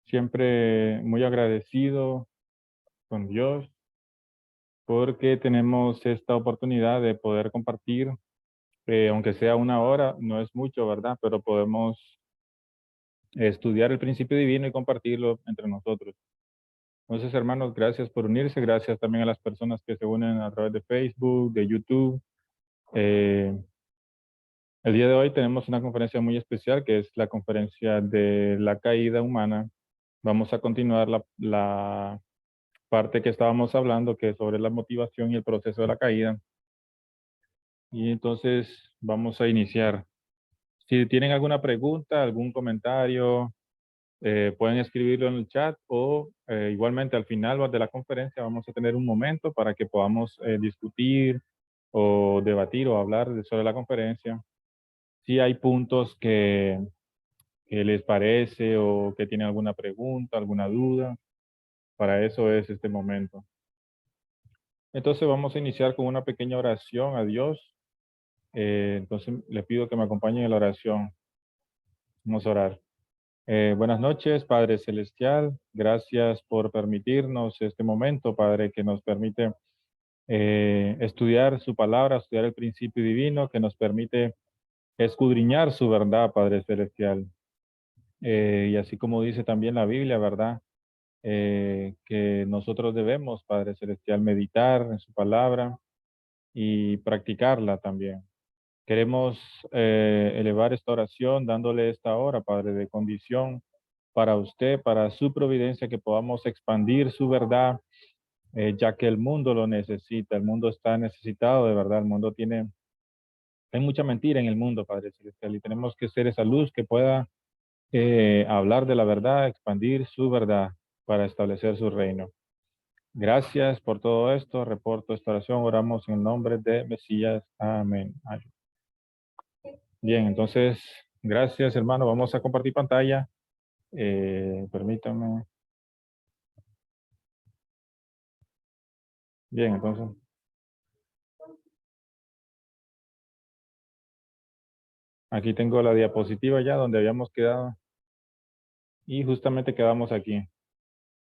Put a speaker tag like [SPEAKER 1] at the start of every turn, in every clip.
[SPEAKER 1] Siempre muy agradecido con Dios porque tenemos esta oportunidad de poder compartir, aunque sea una hora, no es mucho, ¿verdad? Pero podemos estudiar el principio divino y compartirlo entre nosotros. Entonces, hermanos, gracias por unirse, gracias también a las personas que se unen a través de Facebook, de YouTube. Eh, el día de hoy tenemos una conferencia muy especial que es la conferencia de la caída humana. Vamos a continuar la parte que estábamos hablando, que es sobre la motivación y el proceso de la caída. Y entonces vamos a iniciar. Si tienen alguna pregunta, algún comentario, pueden escribirlo en el chat o igualmente al final de la conferencia vamos a tener un momento para que podamos discutir o debatir o hablar sobre la conferencia. Si hay puntos que les parece o que tienen alguna pregunta, alguna duda, para eso es este momento. Entonces vamos a iniciar con una pequeña oración a Dios. Entonces les pido que me acompañen en la oración. Vamos a orar. Buenas noches, Padre Celestial. Gracias por permitirnos este momento, Padre, que nos permite estudiar su palabra, estudiar el principio divino, que nos permite escudriñar su verdad, Padre Celestial. Y así como dice también la Biblia, ¿verdad? Que nosotros debemos, Padre Celestial, meditar en su palabra y practicarla también. Queremos elevar esta oración dándole esta hora, Padre, de condición para usted, para su providencia, que podamos expandir su verdad, ya que el mundo lo necesita, el mundo está necesitado de verdad, el mundo tiene, hay mucha mentira en el mundo, Padre Celestial, y tenemos que ser esa luz que pueda hablar de la verdad, expandir su verdad para establecer su reino. Gracias por todo esto, reporto esta oración, oramos en el nombre de Mesías. Amén. Bien, entonces, gracias hermano. Vamos a compartir pantalla. Permítame. Bien, entonces, aquí tengo la diapositiva ya donde habíamos quedado y justamente quedamos aquí,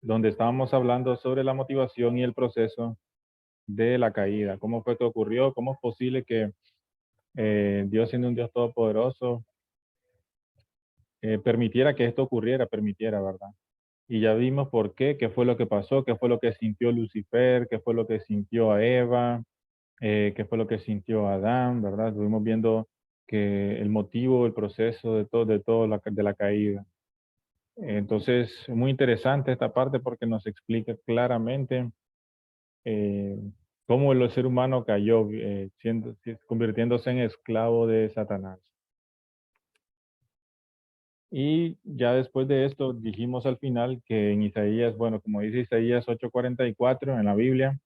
[SPEAKER 1] donde estábamos hablando sobre la motivación y el proceso de la caída. ¿Cómo fue que ocurrió? ¿Cómo es posible que Dios, siendo un Dios todopoderoso, permitiera que esto ocurriera, permitiera, ¿verdad? Y ya vimos por qué fue lo que pasó, qué fue lo que sintió Lucifer, qué fue lo que sintió a Eva, qué fue lo que sintió Adán, ¿verdad? Estuvimos viendo que el motivo, el proceso de la caída. Entonces, muy interesante esta parte porque nos explica claramente eh, cómo el ser humano cayó, convirtiéndose en esclavo de Satanás. Y ya después de esto dijimos al final que en Isaías, bueno, como dice Isaías 8:44 en la Biblia,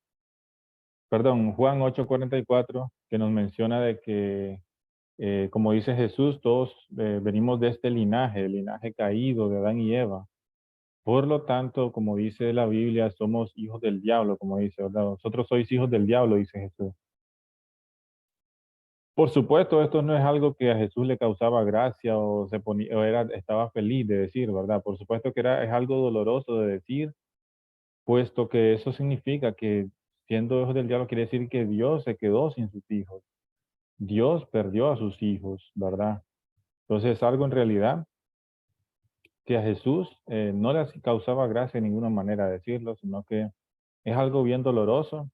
[SPEAKER 1] perdón, Juan 8:44, que nos menciona de que, como dice Jesús, todos venimos de este linaje, el linaje caído de Adán y Eva. Por lo tanto, como dice la Biblia, somos hijos del diablo, como dice, ¿verdad? Vosotros sois hijos del diablo, dice Jesús. Por supuesto, esto no es algo que a Jesús le causaba gracia o se ponía, estaba feliz de decir, ¿verdad? Por supuesto que es algo doloroso de decir, puesto que eso significa que siendo hijos del diablo quiere decir que Dios se quedó sin sus hijos. Dios perdió a sus hijos, ¿verdad? Entonces es algo en realidad que a Jesús no le causaba gracia de ninguna manera decirlo, sino que es algo bien doloroso,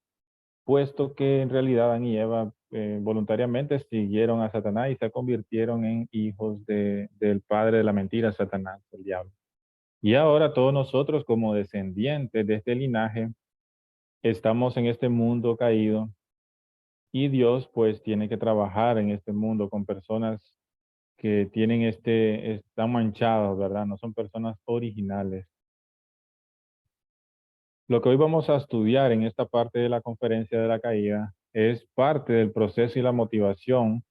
[SPEAKER 1] puesto que en realidad Adán y Eva voluntariamente siguieron a Satanás y se convirtieron en hijos del padre de la mentira, Satanás, el diablo. Y ahora todos nosotros como descendientes de este linaje estamos en este mundo caído y Dios pues tiene que trabajar en este mundo con personas que tienen están manchados, ¿verdad? No son personas originales. Lo que hoy vamos a estudiar en esta parte de la conferencia de la caída es parte del proceso y la motivación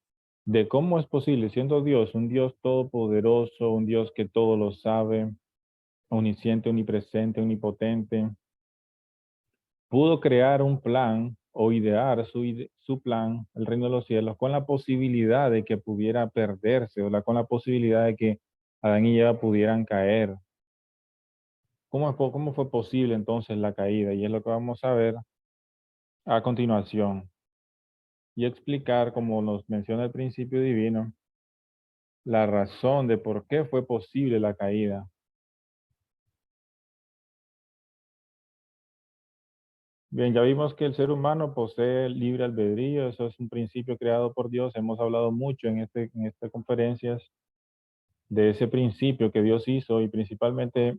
[SPEAKER 1] de cómo es posible, siendo Dios, un Dios todopoderoso, un Dios que todo lo sabe, omnisciente, omnipresente, omnipotente, pudo crear un plan o idear su plan, el reino de los cielos, con la posibilidad de que pudiera perderse con la posibilidad de que Adán y Eva pudieran caer. ¿Cómo fue posible entonces la caída? Y es lo que vamos a ver a continuación y explicar, como nos menciona el principio divino, la razón de por qué fue posible la caída. Bien, ya vimos que el ser humano posee libre albedrío, eso es un principio creado por Dios. Hemos hablado mucho en estas conferencias de ese principio que Dios hizo y principalmente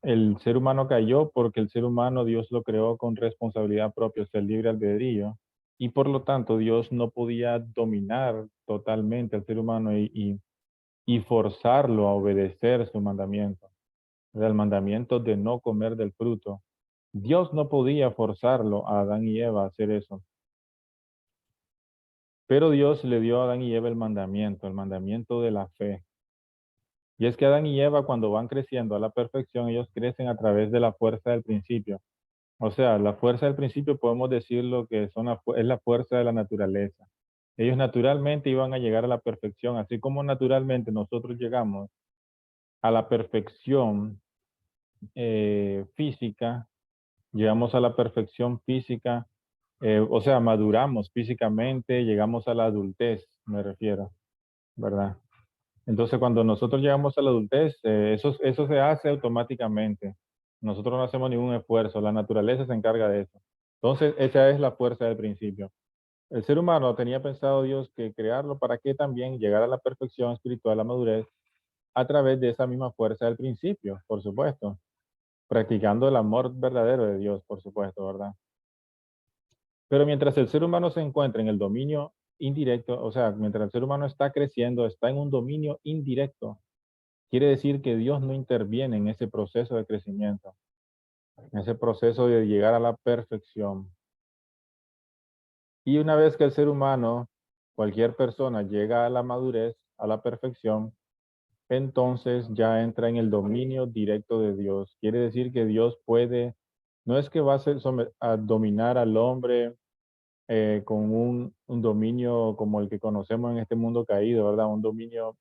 [SPEAKER 1] el ser humano cayó porque el ser humano Dios lo creó con responsabilidad propia, o sea, el libre albedrío. Y por lo tanto Dios no podía dominar totalmente al ser humano y forzarlo a obedecer su mandamiento, el mandamiento de no comer del fruto. Dios no podía forzarlo a Adán y Eva a hacer eso, pero Dios le dio a Adán y Eva el mandamiento de la fe. Y es que Adán y Eva cuando van creciendo a la perfección, ellos crecen a través de la fuerza del principio. O sea, la fuerza del principio podemos decirlo que es la fuerza de la naturaleza. Ellos naturalmente iban a llegar a la perfección, así como naturalmente nosotros llegamos a la perfección física, llegamos a la perfección física, o sea, maduramos físicamente, llegamos a la adultez, me refiero, ¿verdad? Entonces, cuando nosotros llegamos a la adultez, eso se hace automáticamente. Nosotros no hacemos ningún esfuerzo, la naturaleza se encarga de eso. Entonces, esa es la fuerza del principio. El ser humano tenía pensado Dios que crearlo para que también llegara a la perfección espiritual, la madurez, a través de esa misma fuerza del principio, por supuesto, practicando el amor verdadero de Dios, por supuesto, ¿verdad? Pero mientras el ser humano se encuentra en el dominio indirecto, o sea, mientras el ser humano está creciendo, está en un dominio indirecto, quiere decir que Dios no interviene en ese proceso de crecimiento, en ese proceso de llegar a la perfección. Y una vez que el ser humano, cualquier persona, llega a la madurez, a la perfección, entonces ya entra en el dominio directo de Dios. Quiere decir que Dios puede, no es que va a, a dominar al hombre con un dominio como el que conocemos en este mundo caído, ¿verdad? Un dominio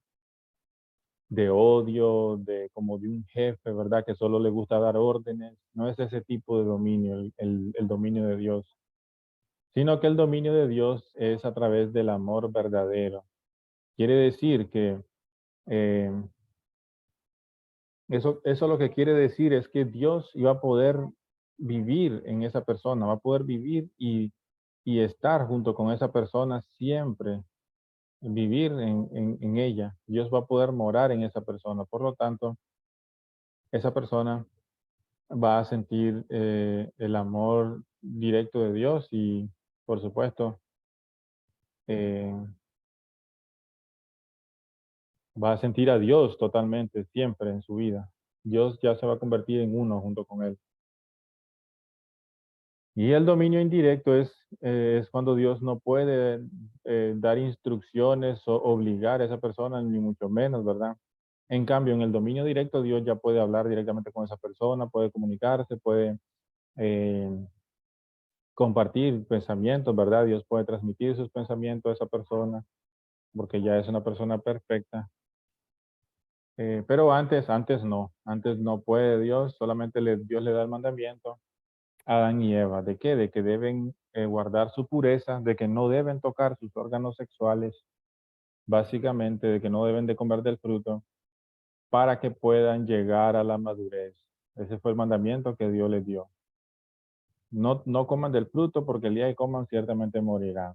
[SPEAKER 1] de odio, de como de un jefe, ¿verdad? Que solo le gusta dar órdenes. No es ese tipo de dominio, el dominio de Dios, sino que el dominio de Dios es a través del amor verdadero. Quiere decir que eh, eso lo que quiere decir es que Dios iba a poder vivir en esa persona, va a poder vivir y estar junto con esa persona siempre, vivir en ella. Dios va a poder morar en esa persona. Por lo tanto, esa persona va a sentir el amor directo de Dios y, por supuesto, eh, va a sentir a Dios totalmente, siempre en su vida. Dios ya se va a convertir en uno junto con él. Y el dominio indirecto es cuando Dios no puede dar instrucciones o obligar a esa persona, ni mucho menos, ¿verdad? En cambio, en el dominio directo, Dios ya puede hablar directamente con esa persona, puede comunicarse, puede eh, compartir pensamientos, ¿verdad? Dios puede transmitir sus pensamientos a esa persona, porque ya es una persona perfecta. Pero antes no puede Dios, solamente Dios le da el mandamiento a Adán y Eva. ¿De qué? De que deben guardar su pureza, de que no deben tocar sus órganos sexuales, básicamente, de que no deben de comer del fruto, para que puedan llegar a la madurez. Ese fue el mandamiento que Dios les dio. No, no coman del fruto, porque el día que coman ciertamente morirán.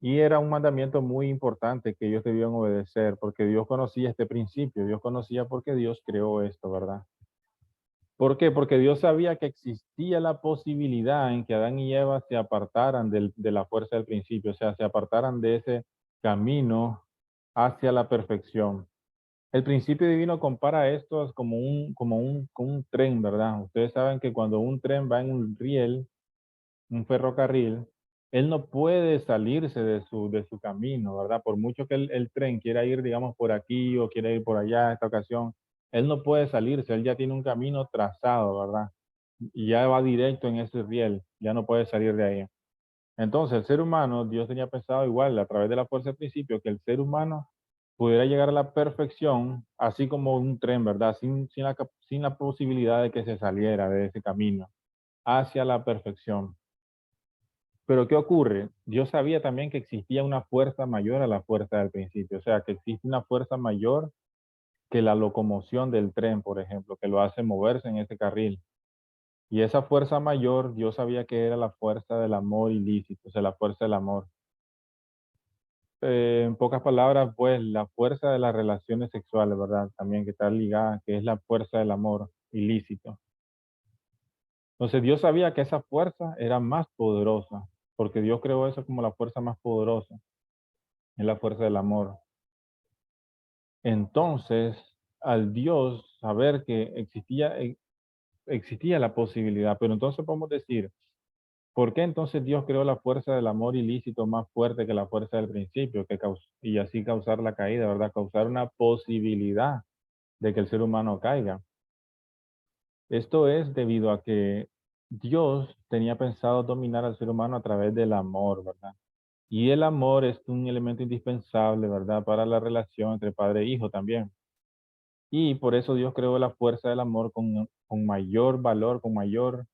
[SPEAKER 1] Y era un mandamiento muy importante que ellos debían obedecer, porque Dios conocía este principio, Dios conocía por qué Dios creó esto, ¿verdad? ¿Por qué? Porque Dios sabía que existía la posibilidad en que Adán y Eva se apartaran de la fuerza del principio, o sea, se apartaran de ese camino hacia la perfección. El principio divino compara esto como un tren, ¿verdad? Ustedes saben que cuando un tren va en un riel, un ferrocarril, él no puede salirse de su camino, ¿verdad? Por mucho que el tren quiera ir, digamos, por aquí o quiera ir por allá en esta ocasión, él no puede salirse, él ya tiene un camino trazado, ¿verdad? Y ya va directo en ese riel, ya no puede salir de ahí. Entonces, el ser humano, Dios tenía pensado igual, a través de la fuerza del principio, que el ser humano pudiera llegar a la perfección, así como un tren, ¿verdad? Sin la posibilidad de que se saliera de ese camino hacia la perfección. Pero ¿qué ocurre? Dios sabía también que existía una fuerza mayor a la fuerza del principio, o sea, que existe una fuerza mayor que la locomoción del tren, por ejemplo, que lo hace moverse en ese carril. Y esa fuerza mayor, Dios sabía que era la fuerza del amor ilícito, o sea, la fuerza del amor. En pocas palabras, pues la fuerza de las relaciones sexuales, ¿verdad? También que está ligada, que es la fuerza del amor ilícito. Entonces Dios sabía que esa fuerza era más poderosa, porque Dios creó eso como la fuerza más poderosa, es la fuerza del amor. Entonces, al Dios saber que existía la posibilidad, pero entonces podemos decir, ¿por qué entonces Dios creó la fuerza del amor ilícito más fuerte que la fuerza del principio, y así causar la caída, ¿verdad? Causar una posibilidad de que el ser humano caiga. Esto es debido a que Dios tenía pensado dominar al ser humano a través del amor, ¿verdad? Y el amor es un elemento indispensable, ¿verdad? Para la relación entre padre e hijo también. Y por eso Dios creó la fuerza del amor con mayor valor, con mayor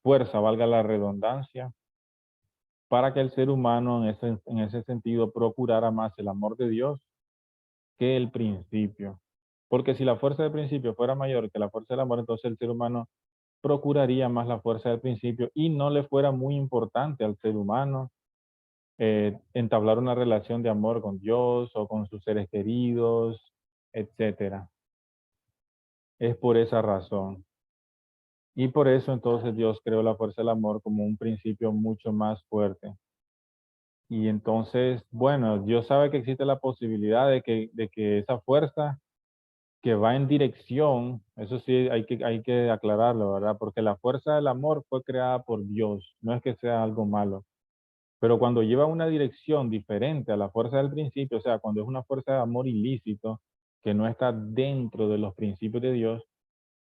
[SPEAKER 1] fuerza, valga la redundancia, para que el ser humano en ese sentido procurara más el amor de Dios que el principio. Porque si la fuerza del principio fuera mayor que la fuerza del amor, entonces el ser humano procuraría más la fuerza del principio y no le fuera muy importante al ser humano entablar una relación de amor con Dios o con sus seres queridos, etcétera. Es por esa razón. Y por eso entonces Dios creó la fuerza del amor como un principio mucho más fuerte. Y entonces, bueno, Dios sabe que existe la posibilidad de que esa fuerza que va en dirección, eso sí hay que aclararlo, ¿verdad? Porque la fuerza del amor fue creada por Dios, no es que sea algo malo. Pero cuando lleva una dirección diferente a la fuerza del principio, o sea, cuando es una fuerza de amor ilícito, que no está dentro de los principios de Dios,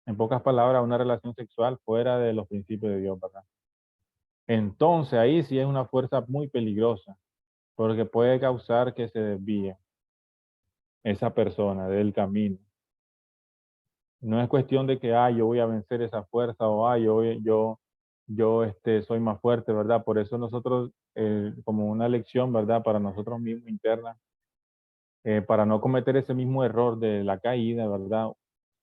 [SPEAKER 1] en pocas palabras, una relación sexual fuera de los principios de Dios, ¿verdad? Entonces ahí sí es una fuerza muy peligrosa, porque puede causar que se desvíe esa persona del camino. No es cuestión de que, yo voy a vencer esa fuerza o, yo soy más fuerte, ¿verdad? Por eso nosotros, como una lección, ¿verdad? Para nosotros mismos interna, para no cometer ese mismo error de la caída, ¿verdad?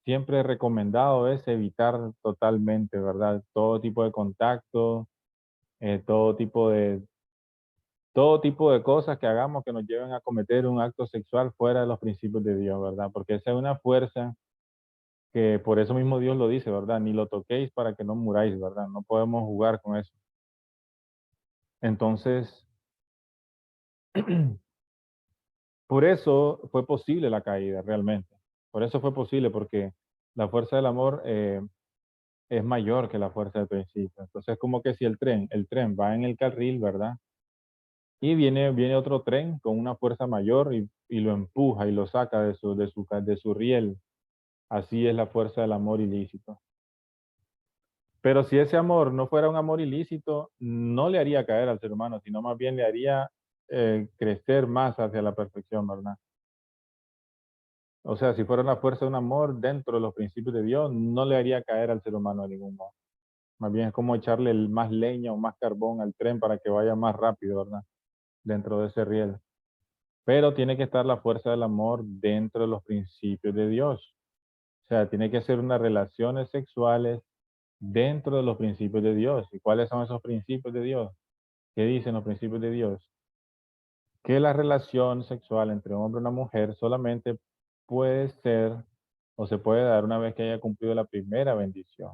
[SPEAKER 1] Siempre recomendado es evitar totalmente, ¿verdad? Todo tipo de contacto, eh, todo tipo de, todo tipo de cosas que hagamos que nos lleven a cometer un acto sexual fuera de los principios de Dios, ¿verdad? Porque esa es una fuerza que por eso mismo Dios lo dice, ¿verdad? Ni lo toquéis para que no muráis, ¿verdad? No podemos jugar con eso. Entonces, por eso fue posible la caída realmente. Por eso fue posible, porque la fuerza del amor es mayor que la fuerza del principio. Entonces, como que si el tren va en el carril, ¿verdad? Y viene otro tren con una fuerza mayor y lo empuja y lo saca de su riel. Así es la fuerza del amor ilícito. Pero si ese amor no fuera un amor ilícito, no le haría caer al ser humano, sino más bien le haría crecer más hacia la perfección, ¿verdad? O sea, si fuera una fuerza de un amor dentro de los principios de Dios, no le haría caer al ser humano de ningún modo. Más bien es como echarle más leña o más carbón al tren para que vaya más rápido, ¿verdad? Dentro de ese riel. Pero tiene que estar la fuerza del amor dentro de los principios de Dios. O sea, tiene que ser unas relaciones sexuales dentro de los principios de Dios. ¿Y cuáles son esos principios de Dios? ¿Qué dicen los principios de Dios? Que la relación sexual entre un hombre y una mujer solamente puede ser o se puede dar una vez que haya cumplido la primera bendición.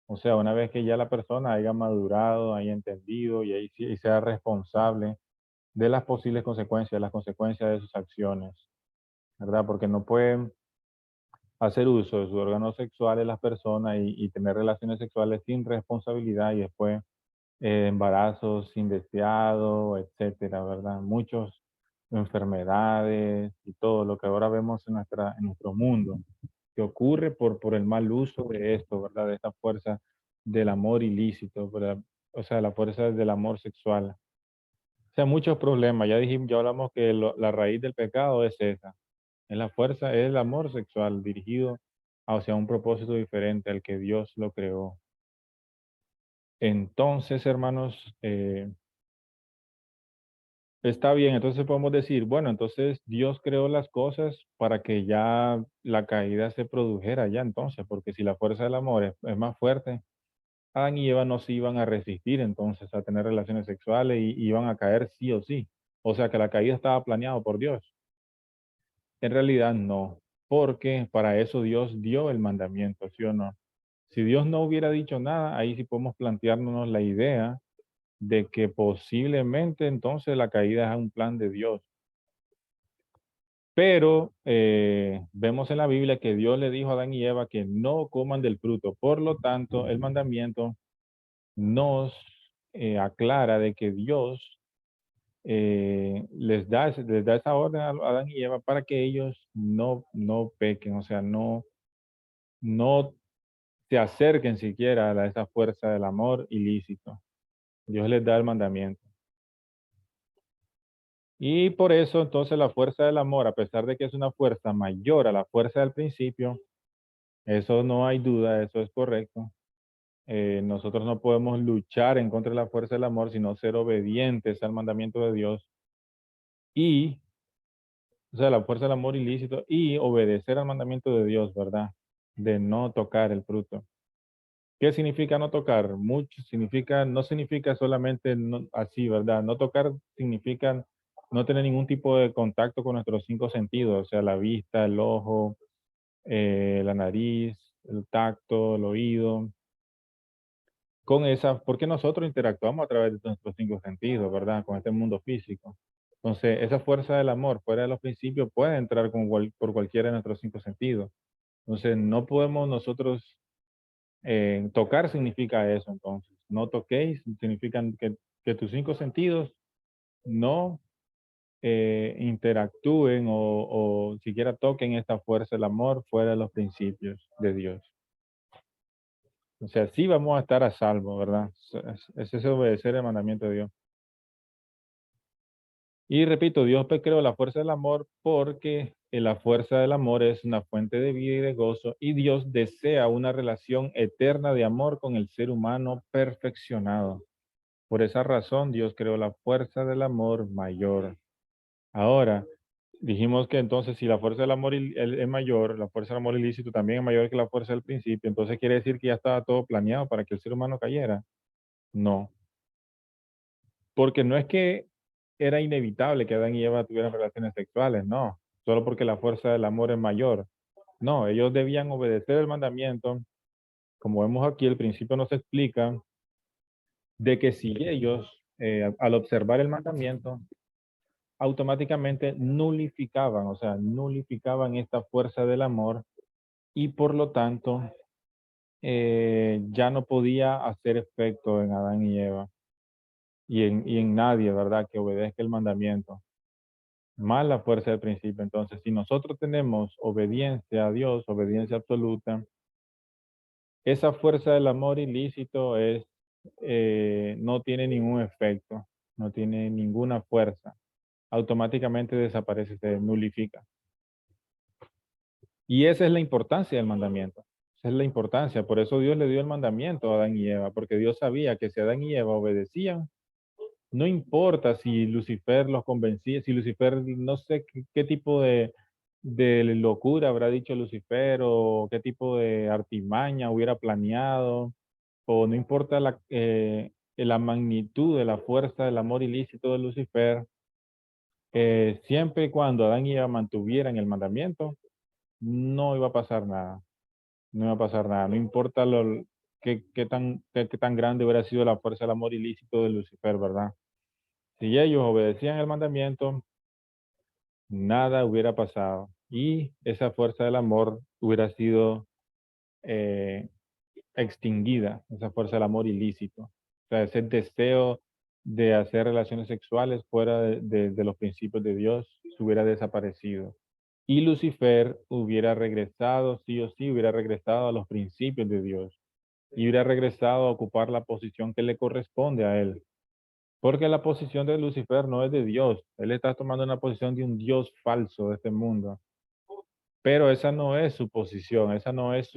[SPEAKER 1] O sea, una vez que ya la persona haya madurado, haya entendido y, ahí y sea responsable de las posibles consecuencias, las consecuencias de sus acciones, ¿verdad? Porque no pueden hacer uso de sus órganos sexuales las personas y tener relaciones sexuales sin responsabilidad y después embarazos indeseados, etcétera, ¿verdad? Muchas enfermedades y todo lo que ahora vemos en nuestro mundo, que ocurre por el mal uso de esto, ¿verdad? De esta fuerza del amor ilícito, ¿verdad? O sea, la fuerza del amor sexual. sea, muchos problemas. Ya dijimos, ya hablamos que la raíz del pecado es esa. Es la fuerza, es el amor sexual dirigido hacia un propósito diferente al que Dios lo creó. Entonces, hermanos, está bien, entonces podemos decir, bueno, entonces Dios creó las cosas para que ya la caída se produjera ya entonces, porque si la fuerza del amor es más fuerte, Adán y Eva no se iban a resistir entonces a tener relaciones sexuales y iban a caer sí o sí. O sea que la caída estaba planeado por Dios. En realidad no, porque para eso Dios dio el mandamiento, ¿sí o no? Si Dios no hubiera dicho nada, ahí sí podemos plantearnos la idea de que posiblemente entonces la caída es un plan de Dios. Pero vemos en la Biblia que Dios le dijo a Adán y Eva que no coman del fruto. Por lo tanto, el mandamiento nos aclara de que Dios les da esa orden a Adán y Eva para que ellos no pequen, o sea, no se acerquen siquiera a esa fuerza del amor ilícito. Dios les da el mandamiento. Y por eso entonces la fuerza del amor, a pesar de que es una fuerza mayor a la fuerza del principio, eso no hay duda, eso es correcto. Nosotros no podemos luchar en contra de la fuerza del amor, sino ser obedientes al mandamiento de Dios y, o sea, la fuerza del amor ilícito y obedecer al mandamiento de Dios, ¿verdad? De no tocar el fruto. ¿Qué significa no tocar? Mucho significa, no significa solamente así, ¿verdad? No tocar significa no tener ningún tipo de contacto con nuestros cinco sentidos, o sea, la vista, el ojo, la nariz, el tacto, el oído, con esa, porque nosotros interactuamos a través de nuestros cinco sentidos, ¿verdad? Con este mundo físico. Entonces, esa fuerza del amor, fuera de los principios, puede entrar por cualquiera de nuestros cinco sentidos. Entonces, no podemos nosotros, tocar significa eso, entonces. No toquéis, significan que tus cinco sentidos no interactúen o siquiera toquen esta fuerza del amor fuera de los principios de Dios. O sea, sí vamos a estar a salvo, ¿verdad? Es obedecer el mandamiento de Dios. Y repito, Dios creó la fuerza del amor porque la fuerza del amor es una fuente de vida y de gozo y Dios desea una relación eterna de amor con el ser humano perfeccionado. Por esa razón, Dios creó la fuerza del amor mayor. Ahora, dijimos que entonces si la fuerza del amor es mayor, la fuerza del amor ilícito también es mayor que la fuerza del principio, entonces quiere decir que ya estaba todo planeado para que el ser humano cayera. No, porque no es que era inevitable que Adán y Eva tuvieran relaciones sexuales, no, solo porque la fuerza del amor es mayor. No, ellos debían obedecer el mandamiento. Como vemos aquí, el principio nos explica de que si ellos, al observar el mandamiento, automáticamente nulificaban, o sea, nulificaban esta fuerza del amor y por lo tanto ya no podía hacer efecto en Adán y Eva y en nadie, ¿verdad? Que obedezca el mandamiento. Más la fuerza del principio. Entonces, si nosotros tenemos obediencia a Dios, obediencia absoluta, esa fuerza del amor ilícito no tiene ningún efecto, no tiene ninguna fuerza. Automáticamente desaparece, se nulifica. Y esa es la importancia del mandamiento. Esa es la importancia. Por eso Dios le dio el mandamiento a Adán y Eva, porque Dios sabía que si Adán y Eva obedecían, no importa si Lucifer los convencía, si Lucifer, no sé qué tipo de locura habrá dicho Lucifer o qué tipo de artimaña hubiera planeado, o no importa la magnitud de la fuerza del amor ilícito de Lucifer, siempre y cuando Adán y Eva mantuvieran el mandamiento, no iba a pasar nada, no iba a pasar nada, no importa qué tan grande hubiera sido la fuerza del amor ilícito de Lucifer, ¿verdad? Si ellos obedecían el mandamiento, nada hubiera pasado y esa fuerza del amor hubiera sido eh, extinguida, esa fuerza del amor ilícito. O sea, ese deseo de hacer relaciones sexuales fuera de los principios de Dios se hubiera desaparecido. Y Lucifer hubiera regresado, sí o sí, hubiera regresado a los principios de Dios y hubiera regresado a ocupar la posición que le corresponde a él. Porque la posición de Lucifer no es de Dios. Él está tomando una posición de un Dios falso de este mundo. Pero esa no es su posición, esa no es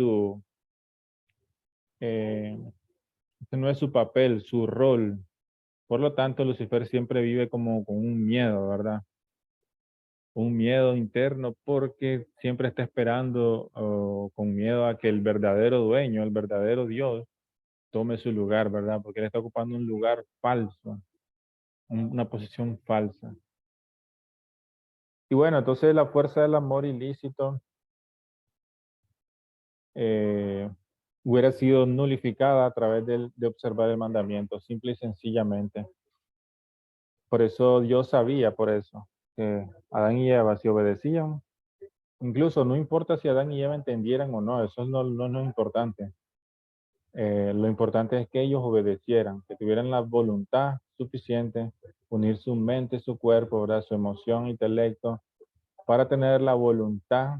[SPEAKER 1] eh, ese no es su papel, su rol. Por lo tanto, Lucifer siempre vive como con un miedo, ¿verdad? Un miedo interno porque siempre está esperando o con miedo a que el verdadero dueño, el verdadero Dios, tome su lugar, ¿verdad? Porque él está ocupando un lugar falso, una posición falsa. Y bueno, entonces la fuerza del amor ilícito eh, hubiera sido nulificada a través de observar el mandamiento, simple y sencillamente. Por eso Dios sabía, por eso, que Adán y Eva si obedecían, incluso no importa si Adán y Eva entendieran o no, eso no es importante. Lo importante es que ellos obedecieran, que tuvieran la voluntad suficiente, unir su mente, su cuerpo, ¿verdad? Su emoción, intelecto, para tener la voluntad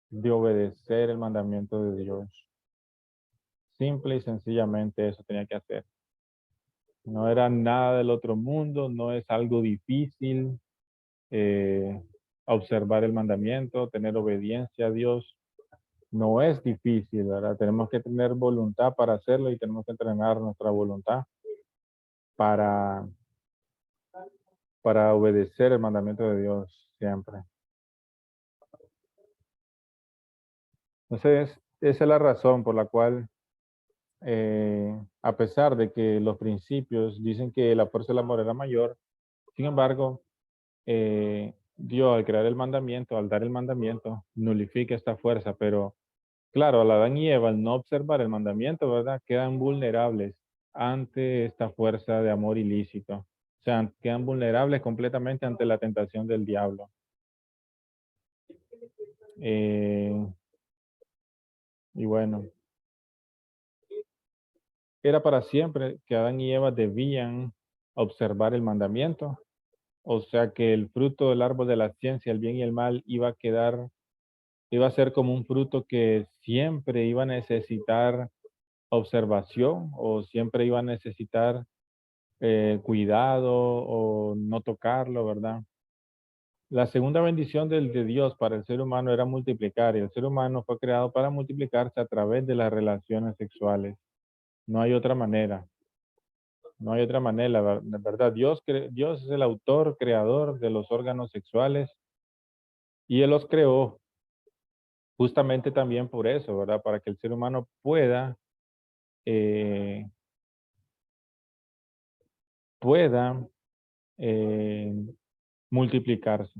[SPEAKER 1] de obedecer el mandamiento de Dios. Simple y sencillamente eso tenía que hacer. No era nada del otro mundo, no es algo difícil eh, observar el mandamiento, tener obediencia a Dios. No es difícil, ¿verdad? Tenemos que tener voluntad para hacerlo y tenemos que entrenar nuestra voluntad para, para obedecer el mandamiento de Dios siempre. Entonces, esa es la razón por la cual, a pesar de que los principios dicen que la fuerza del amor era mayor, sin embargo, Dios al crear el mandamiento, al dar el mandamiento, nulifica esta fuerza, pero claro, al Adán y Eva, al no observar el mandamiento, ¿verdad? Quedan vulnerables ante esta fuerza de amor ilícito. O sea, quedan vulnerables completamente ante la tentación del diablo. Eh, y bueno, era para siempre que Adán y Eva debían observar el mandamiento. O sea que el fruto del árbol de la ciencia, el bien y el mal, iba a ser como un fruto que siempre iba a necesitar observación o siempre iba a necesitar cuidado o no tocarlo, ¿verdad? La segunda bendición de Dios para el ser humano era multiplicar y el ser humano fue creado para multiplicarse a través de las relaciones sexuales. No hay otra manera, no hay otra manera, ¿verdad? Dios es el autor, creador de los órganos sexuales y Él los creó justamente también por eso, ¿verdad? Para que el ser humano eh, pueda eh, multiplicarse.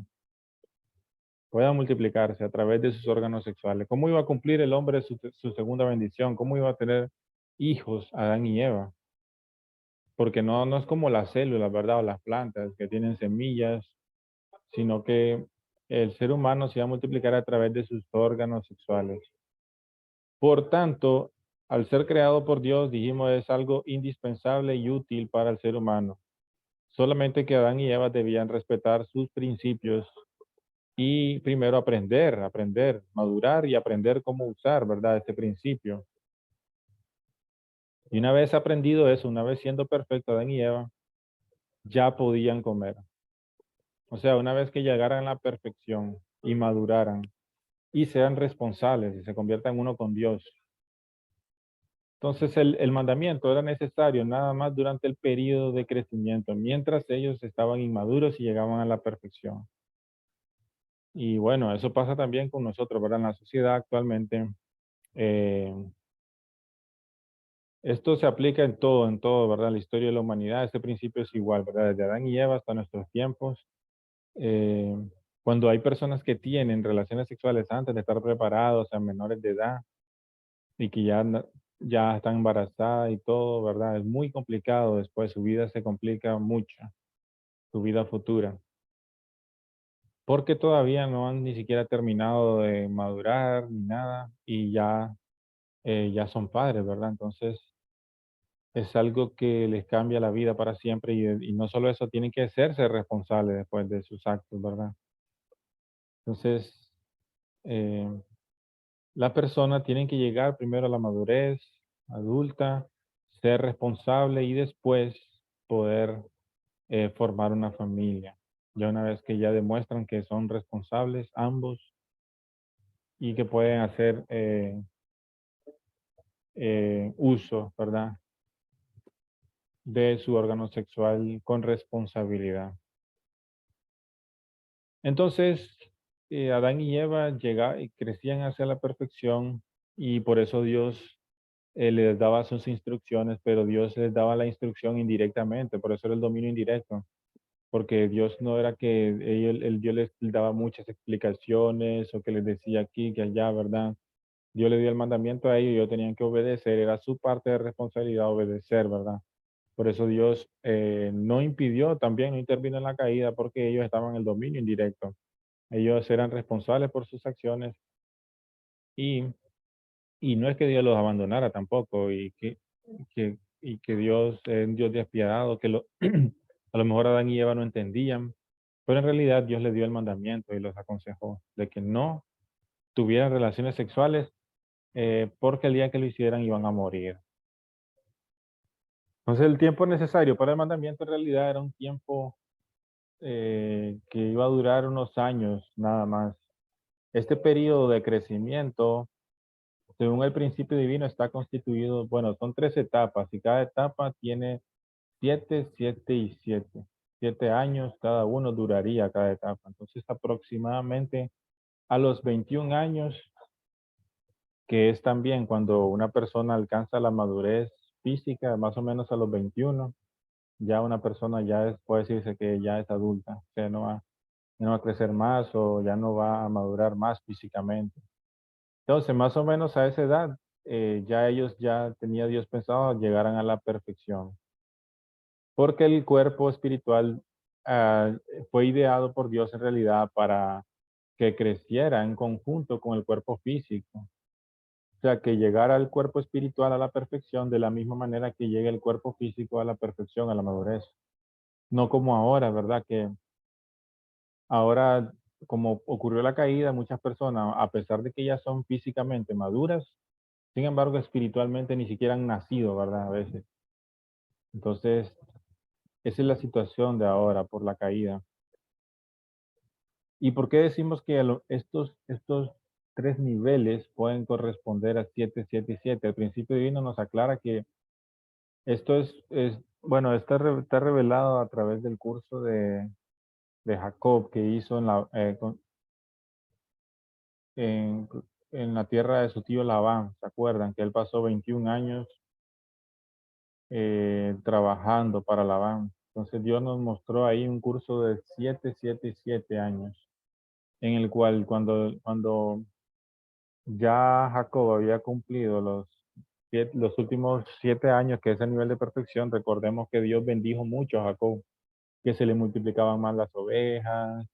[SPEAKER 1] Pueda multiplicarse a través de sus órganos sexuales. ¿Cómo iba a cumplir el hombre su segunda bendición? ¿Cómo iba a tener hijos Adán y Eva? Porque no es como las células, ¿verdad? O las plantas que tienen semillas, sino que el ser humano se iba a multiplicar a través de sus órganos sexuales. Por tanto, al ser creado por Dios, dijimos, es algo indispensable y útil para el ser humano. Solamente que Adán y Eva debían respetar sus principios y primero aprender, madurar y aprender cómo usar, ¿verdad? Este principio. Y una vez aprendido eso, una vez siendo perfecto Adán y Eva, ya podían comer. O sea, una vez que llegaran a la perfección y maduraran y sean responsables y se conviertan uno con Dios. Entonces el mandamiento era necesario nada más durante el periodo de crecimiento, mientras ellos estaban inmaduros y llegaban a la perfección. Y bueno, eso pasa también con nosotros, ¿verdad? En la sociedad actualmente. eh, Esto se aplica en todo, ¿verdad? La historia de la humanidad, este principio es igual, ¿verdad? Desde Adán y Eva hasta nuestros tiempos. eh, Cuando hay personas que tienen relaciones sexuales antes de estar preparados, o sea, menores de edad, y que ya están embarazadas y todo, ¿verdad? Es muy complicado después, su vida se complica mucho, su vida futura, porque todavía no han ni siquiera terminado de madurar ni nada, y ya son padres, ¿verdad? Entonces, es algo que les cambia la vida para siempre y no solo eso, tienen que hacerse responsables después de sus actos, ¿verdad? Entonces, eh, la persona tiene que llegar primero a la madurez adulta, ser responsable y después poder formar una familia. Ya una vez que ya demuestran que son responsables ambos y que pueden hacer uso, ¿verdad?, de su órgano sexual con responsabilidad. Entonces, Adán y Eva y crecían hacia la perfección y por eso Dios les daba sus instrucciones, pero Dios les daba la instrucción indirectamente, por eso era el dominio indirecto, porque Dios no era que Dios les daba muchas explicaciones o que les decía aquí, que allá, ¿verdad? Dios le dio el mandamiento a ellos y ellos tenían que obedecer, era su parte de responsabilidad obedecer, ¿verdad? Por eso Dios no impidió, también no intervino en la caída, porque ellos estaban en el dominio indirecto. Ellos eran responsables por sus acciones y, y no es que Dios los abandonara tampoco y que Dios es un Dios despiadado, a lo mejor Adán y Eva no entendían, pero en realidad Dios les dio el mandamiento y los aconsejó de que no tuvieran relaciones sexuales porque el día que lo hicieran iban a morir. Entonces el tiempo necesario para el mandamiento en realidad era un tiempo que iba a durar unos años nada más. Este periodo de crecimiento, según el principio divino, está constituido, bueno, son 3 etapas y cada etapa tiene 7, 7 y 7. 7 años cada uno duraría cada etapa. Entonces aproximadamente a los 21 años, que es también cuando una persona alcanza la madurez física, más o menos a los 21, ya una persona puede decirse que ya es adulta, o sea, ya no va a crecer más o ya no va a madurar más físicamente. Entonces, más o menos a esa edad, ya ellos ya tenía Dios pensado llegaran a la perfección, porque el cuerpo espiritual ah, fue ideado por Dios en realidad para que creciera en conjunto con el cuerpo físico. O sea, que llegara el cuerpo espiritual a la perfección de la misma manera que llega el cuerpo físico a la perfección, a la madurez. No como ahora, ¿verdad? Que ahora, como ocurrió la caída, muchas personas, a pesar de que ya son físicamente maduras, sin embargo, espiritualmente ni siquiera han nacido, ¿verdad? A veces. Entonces, esa es la situación de ahora por la caída. ¿Y por qué decimos que estos 3 niveles pueden corresponder a 7, 7 y 7? El principio divino nos aclara que esto bueno, está revelado a través del curso de Jacob que hizo en, en la tierra de su tío Labán. ¿Se acuerdan? Que él pasó 21 años trabajando para Labán. Entonces Dios nos mostró ahí un curso de 7, 7 y 7 años, en el cual cuando ya Jacob había cumplido los últimos 7 años, que es el nivel de perfección, recordemos que Dios bendijo mucho a Jacob, que se le multiplicaban más las ovejas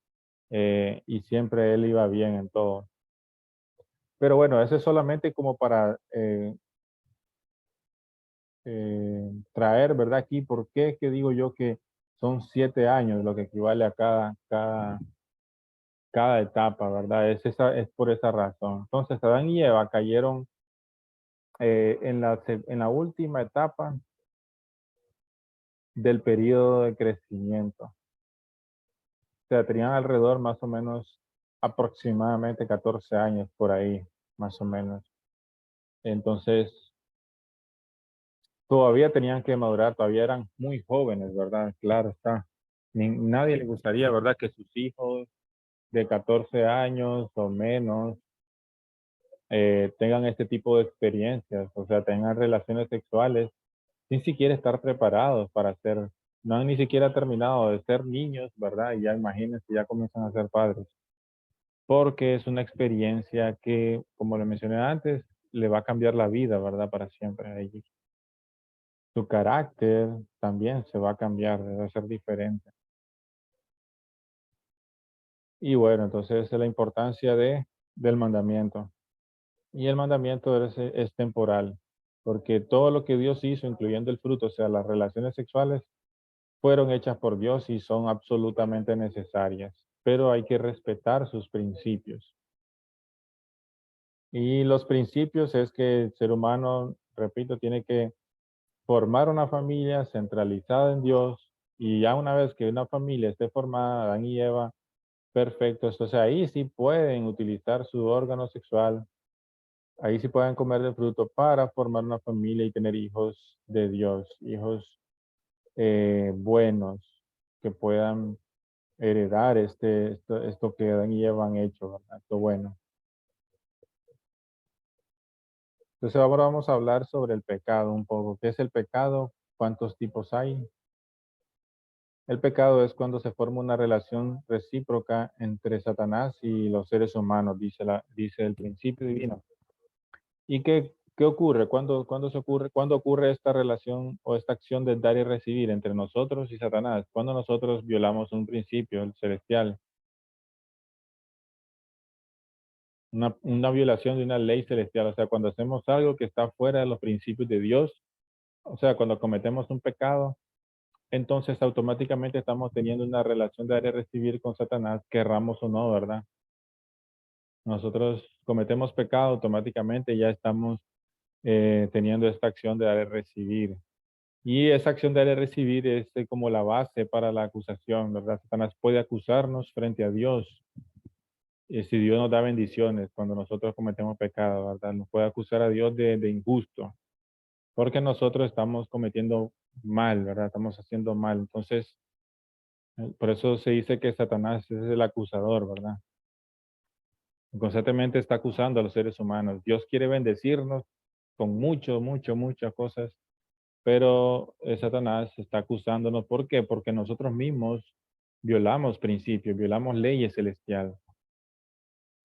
[SPEAKER 1] y siempre él iba bien en todo. Pero bueno, eso es solamente como para traer, ¿verdad? Aquí, ¿por qué es que digo yo que son 7 años, lo que equivale a cada etapa, ¿verdad? Es por esa razón. Entonces, Adán y Eva cayeron en la última etapa del periodo de crecimiento. O sea, tenían alrededor más o menos aproximadamente 14 años por ahí, más o menos. Entonces, todavía tenían que madurar, todavía eran muy jóvenes, ¿verdad? Claro está. Nadie le gustaría, ¿verdad? Que sus hijos de 14 años o menos tengan este tipo de experiencias, o sea, tengan relaciones sexuales sin siquiera estar preparados para ser, no han ni siquiera terminado de ser niños, ¿verdad? Y ya imagínense, ya comienzan a ser padres, porque es una experiencia que, como le mencioné antes, le va a cambiar la vida, ¿verdad? Para siempre a ellos. Su carácter también se va a cambiar, va a ser diferente. Y bueno, entonces esa es la importancia del mandamiento. Y el mandamiento es temporal, porque todo lo que Dios hizo, incluyendo el fruto, o sea, las relaciones sexuales, fueron hechas por Dios y son absolutamente necesarias, pero hay que respetar sus principios. Y los principios es que el ser humano, repito, tiene que formar una familia centralizada en Dios, Y ya una vez que una familia esté formada, Adán y Eva, perfectos, entonces ahí sí pueden utilizar su órgano sexual, ahí sí pueden comer del fruto para formar una familia y tener hijos de Dios, hijos buenos, que puedan heredar esto que Adán y Eva han hecho, ¿verdad? Esto bueno. Entonces ahora vamos a hablar sobre el pecado un poco. ¿Qué es el pecado? ¿Cuántos tipos hay? El pecado es cuando se forma una relación recíproca entre Satanás y los seres humanos, dice el principio divino. ¿Y qué ocurre? ¿Cuándo ocurre esta relación o esta acción de dar y recibir entre nosotros y Satanás? Cuando nosotros violamos un principio, el celestial, una violación de una ley celestial, o sea, cuando hacemos algo que está fuera de los principios de Dios, o sea, cuando cometemos un pecado, entonces automáticamente estamos teniendo una relación de dar y recibir con Satanás, querramos o no, ¿verdad? Nosotros cometemos pecado, automáticamente ya estamos teniendo esta acción de dar y recibir. Y esa acción de dar y recibir es como la base para la acusación, ¿verdad? Satanás puede acusarnos frente a Dios. Si Dios nos da bendiciones cuando nosotros cometemos pecado, ¿verdad? Nos puede acusar a Dios de injusto, porque nosotros estamos cometiendo mal, ¿verdad? Estamos haciendo mal. Entonces, por eso se dice que Satanás es el acusador, ¿verdad? Constantemente está acusando a los seres humanos. Dios quiere bendecirnos con muchas cosas, pero Satanás está acusándonos. ¿Por qué? Porque nosotros mismos violamos principios, violamos leyes celestiales.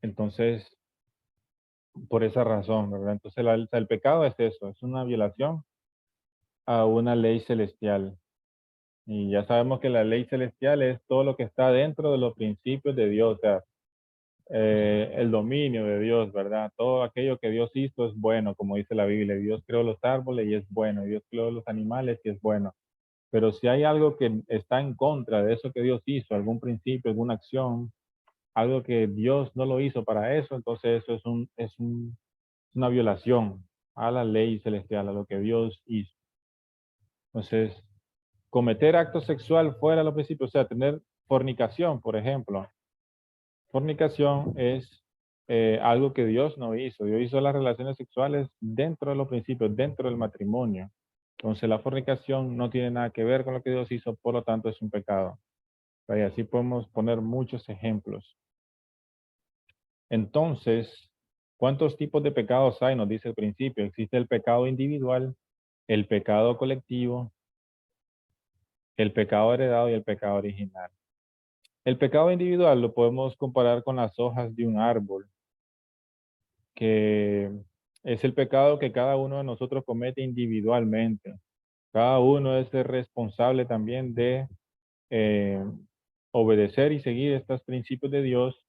[SPEAKER 1] Entonces, por esa razón, ¿verdad? Entonces, el pecado es eso, es una violación a una ley celestial. Y ya sabemos que la ley celestial es todo lo que está dentro de los principios de Dios, o sea, el dominio de Dios, ¿verdad? Todo aquello que Dios hizo es bueno, como dice la Biblia. Dios creó los árboles y es bueno, Dios creó los animales y es bueno. Pero si hay algo que está en contra de eso que Dios hizo, algún principio, alguna acción, algo que Dios no lo hizo para eso, entonces eso es una violación a la ley celestial, a lo que Dios hizo. Entonces, cometer acto sexual fuera de los principios, o sea, tener fornicación, por ejemplo. Fornicación es algo que Dios no hizo. Dios hizo las relaciones sexuales dentro de los principios, dentro del matrimonio. Entonces, la fornicación no tiene nada que ver con lo que Dios hizo, por lo tanto, es un pecado. Y así podemos poner muchos ejemplos. Entonces, ¿cuántos tipos de pecados hay? Nos dice el principio. Existe el pecado individual, el pecado colectivo, el pecado heredado y el pecado original. El pecado individual lo podemos comparar con las hojas de un árbol, que es el pecado que cada uno de nosotros comete individualmente. Cada uno es el responsable también de eh, obedecer y seguir estos principios de Dios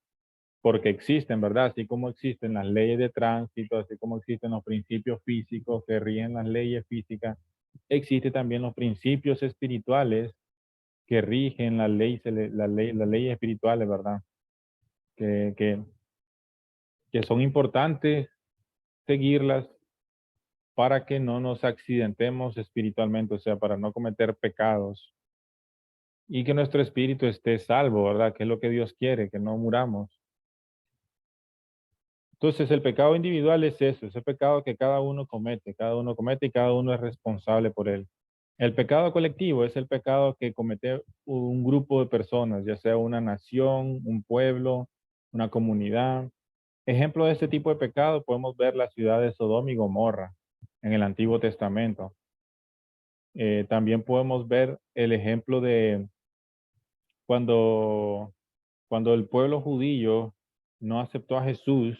[SPEAKER 1] porque existen, ¿verdad? Así como existen las leyes de tránsito, así como existen los principios físicos que rigen las leyes físicas, existen también los principios espirituales que rigen las leyes espirituales, ¿verdad? Que, que, que son importantes seguirlas para que no nos accidentemos espiritualmente, o sea, para no cometer pecados y que nuestro espíritu esté salvo, ¿verdad? Que es lo que Dios quiere, que no muramos. Entonces, el pecado individual es eso, es el pecado que cada uno comete y cada uno es responsable por él. El pecado colectivo es el pecado que comete un grupo de personas, ya sea una nación, un pueblo, una comunidad. Ejemplo de este tipo de pecado podemos ver la ciudad de Sodoma y Gomorra en el Antiguo Testamento. También podemos ver el ejemplo de cuando, cuando el pueblo judío no aceptó a Jesús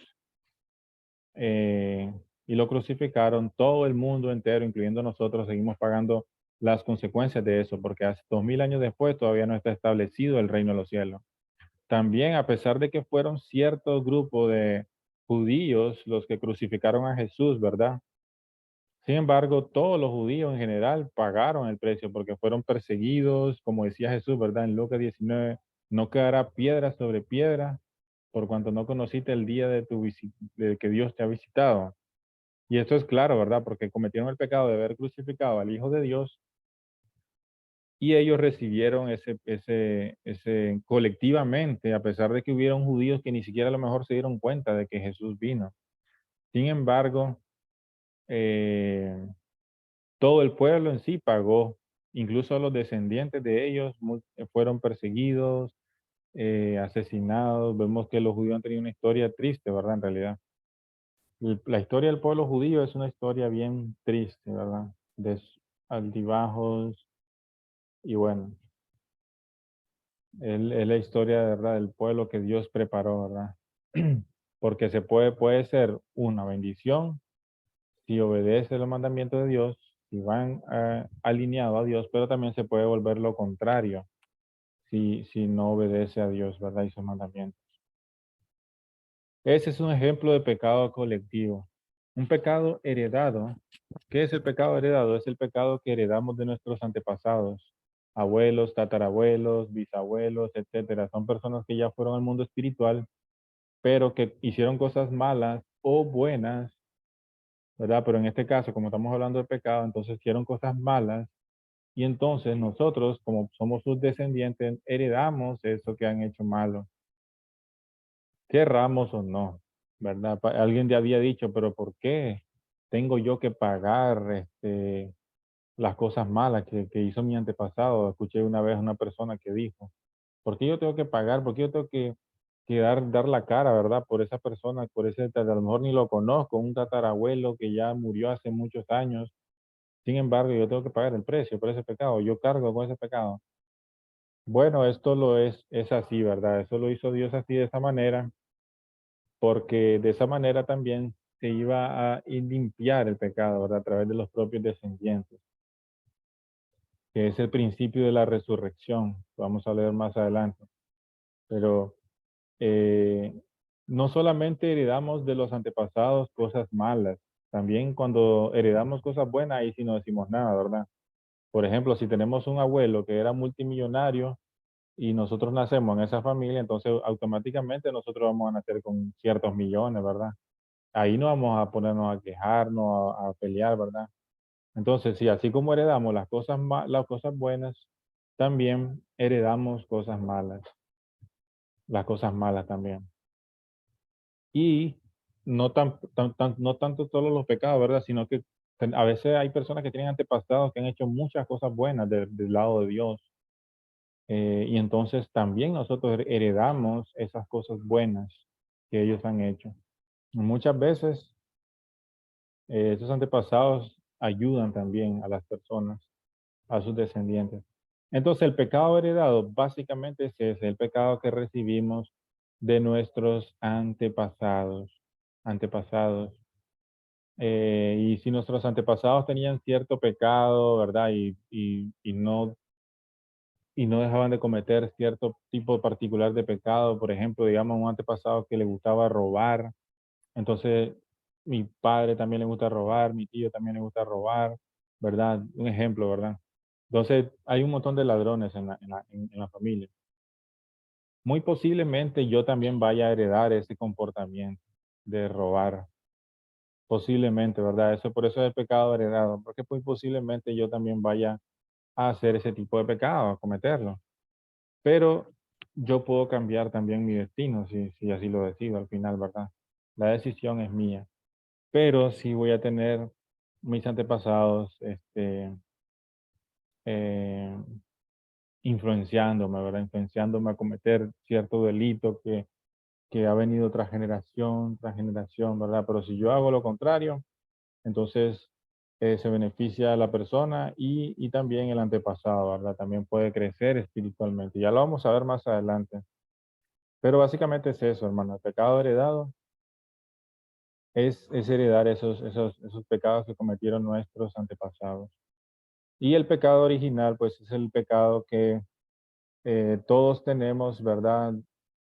[SPEAKER 1] eh, y lo crucificaron, todo el mundo entero, incluyendo nosotros, seguimos pagando las consecuencias de eso, porque hace 2000 años después todavía no está establecido el reino de los cielos. También, a pesar de que fueron ciertos grupos de judíos los que crucificaron a Jesús, ¿verdad? Sin embargo, todos los judíos en general pagaron el precio porque fueron perseguidos, como decía Jesús, ¿verdad? En Lucas 19, no quedará piedra sobre piedra por cuanto no conociste el día de que Dios te ha visitado. Y esto es claro, ¿verdad? Porque cometieron el pecado de haber crucificado al Hijo de Dios y ellos recibieron ese colectivamente, a pesar de que hubieron judíos que ni siquiera a lo mejor se dieron cuenta de que Jesús vino. Sin embargo, eh, todo el pueblo en sí pagó, incluso los descendientes de ellos fueron perseguidos, asesinados. Vemos que los judíos han tenido una historia triste, ¿verdad? En realidad. La historia del pueblo judío es una historia bien triste, ¿verdad? De altibajos y bueno, es la historia, de verdad, del pueblo que Dios preparó, ¿verdad? Porque puede ser una bendición si obedece los mandamientos de Dios, si van alineados a Dios, pero también se puede volver lo contrario si no obedece a Dios, ¿verdad? Y sus mandamientos. Ese es un ejemplo de pecado colectivo. Un pecado heredado. ¿Qué es el pecado heredado? Es el pecado que heredamos de nuestros antepasados, abuelos, tatarabuelos, bisabuelos, etcétera. Son personas que ya fueron al mundo espiritual, pero que hicieron cosas malas o buenas, ¿verdad? Pero en este caso, como estamos hablando de pecado, entonces hicieron cosas malas y entonces nosotros, como somos sus descendientes, heredamos eso que han hecho malo, querramos o no, ¿verdad? Alguien ya había dicho, pero ¿por qué tengo yo que pagar las cosas malas que hizo mi antepasado? Escuché una vez a una persona que dijo, ¿por qué yo tengo que pagar? ¿Por qué yo tengo que dar la cara, ¿verdad? Por esa persona, por ese, a lo mejor ni lo conozco, un tatarabuelo que ya murió hace muchos años. Sin embargo, yo tengo que pagar el precio por ese pecado. Yo cargo con ese pecado. Bueno, esto es así, ¿verdad? Eso lo hizo Dios así de esa manera, porque de esa manera también se iba a limpiar el pecado, ¿verdad? A través de los propios descendientes, que es el principio de la resurrección. Vamos a leer más adelante. Pero eh, no solamente heredamos de los antepasados cosas malas, también cuando heredamos cosas buenas, ahí sí no decimos nada, ¿verdad? Por ejemplo, si tenemos un abuelo que era multimillonario y nosotros nacemos en esa familia, entonces automáticamente nosotros vamos a nacer con ciertos millones, ¿verdad? Ahí no vamos a ponernos a quejarnos, a pelear, ¿verdad? Entonces, sí, así como heredamos las cosas buenas, también heredamos cosas malas, las cosas malas también. Y no tanto todos los pecados, ¿verdad? Sino que a veces hay personas que tienen antepasados que han hecho muchas cosas buenas del lado de Dios. Y entonces también nosotros heredamos esas cosas buenas que ellos han hecho. Muchas veces esos antepasados ayudan también a las personas, a sus descendientes. Entonces el pecado heredado básicamente es ese, el pecado que recibimos de nuestros antepasados. Antepasados. Y si nuestros antepasados tenían cierto pecado, ¿verdad? Y no dejaban de cometer cierto tipo particular de pecado, por ejemplo, digamos, un antepasado que le gustaba robar, entonces mi padre también le gusta robar, mi tío también le gusta robar, ¿verdad? Un ejemplo, ¿verdad? Entonces hay un montón de ladrones en la familia. Muy posiblemente yo también vaya a heredar ese comportamiento de robar, posiblemente, ¿verdad? Por eso es el pecado heredado, porque muy posiblemente yo también vaya a hacer ese tipo de pecado, a cometerlo. Pero yo puedo cambiar también mi destino si así lo decido al final, ¿verdad? La decisión es mía. Pero sí voy a tener mis antepasados eh, influenciándome, ¿verdad? Influenciándome a cometer cierto delito que ha venido tras generación, ¿verdad? Pero si yo hago lo contrario, entonces se beneficia a la persona y también el antepasado, ¿verdad? También puede crecer espiritualmente. Ya lo vamos a ver más adelante. Pero básicamente es eso, hermano. El pecado heredado es heredar esos pecados que cometieron nuestros antepasados. Y el pecado original, pues es el pecado que todos tenemos, ¿verdad?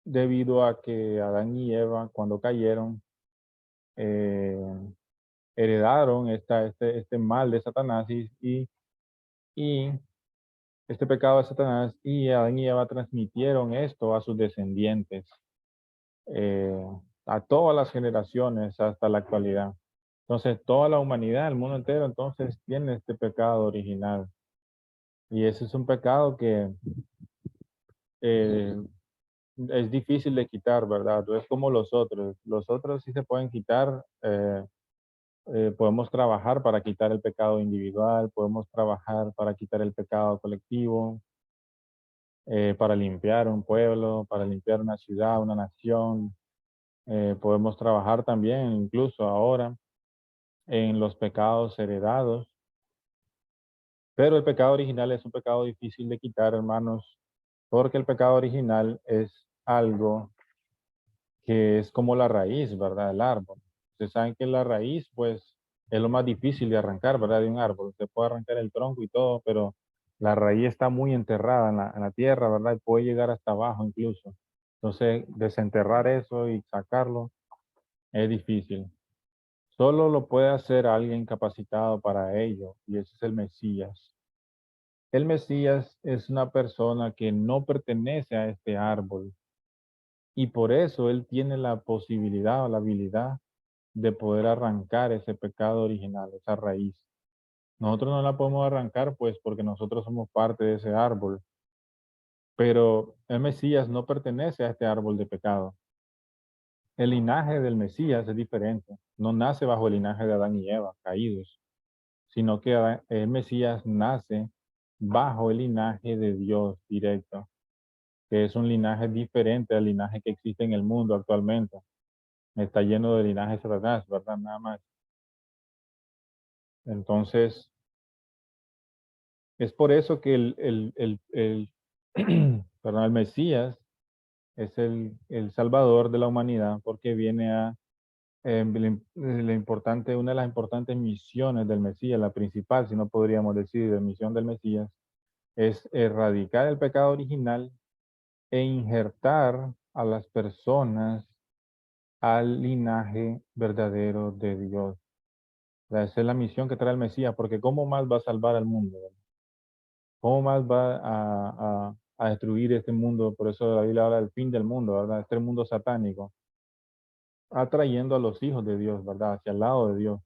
[SPEAKER 1] Debido a que Adán y Eva, cuando cayeron, eh, heredaron este mal de Satanás y este pecado de Satanás y Adán y Eva transmitieron esto a sus descendientes. eh, a todas las generaciones hasta la actualidad. Entonces, toda la humanidad, el mundo entero, entonces tiene este pecado original. Y ese es un pecado que eh, es difícil de quitar, ¿verdad? No es como los otros. Los otros sí se pueden quitar. Podemos trabajar para quitar el pecado individual, podemos trabajar para quitar el pecado colectivo, para limpiar un pueblo, para limpiar una ciudad, una nación. Podemos trabajar también, incluso ahora, en los pecados heredados. Pero el pecado original es un pecado difícil de quitar, hermanos, porque el pecado original es algo que es como la raíz, ¿verdad? El árbol. Ustedes saben que la raíz, pues, es lo más difícil de arrancar, ¿verdad? De un árbol. Usted puede arrancar el tronco y todo, pero la raíz está muy enterrada en la tierra, ¿verdad? Y puede llegar hasta abajo incluso. Entonces, desenterrar eso y sacarlo es difícil. Solo lo puede hacer alguien capacitado para ello, y ese es el Mesías. El Mesías es una persona que no pertenece a este árbol, y por eso él tiene la posibilidad o la habilidad de poder arrancar ese pecado original, esa raíz. Nosotros no la podemos arrancar, pues, porque nosotros somos parte de ese árbol, pero el Mesías no pertenece a este árbol de pecado. El linaje del Mesías es diferente. No nace bajo el linaje de Adán y Eva, caídos, sino que el Mesías nace bajo el linaje de Dios directo, que es un linaje diferente al linaje que existe en el mundo actualmente. Está lleno de linajes de Satanás, ¿verdad? Nada más. Entonces, es por eso que perdón, el Mesías es el Salvador de la humanidad, porque viene a una de las importantes misiones del Mesías, la principal, si no podríamos decir, la misión del Mesías, es erradicar el pecado original e injertar a las personas al linaje verdadero de Dios. O sea, esa es la misión que trae el Mesías, porque ¿cómo más va a salvar al mundo? ¿Cómo más va a destruir este mundo? Por eso la Biblia habla del fin del mundo, ¿verdad? Este mundo satánico, atrayendo a los hijos de Dios, ¿verdad? Hacia el lado de Dios.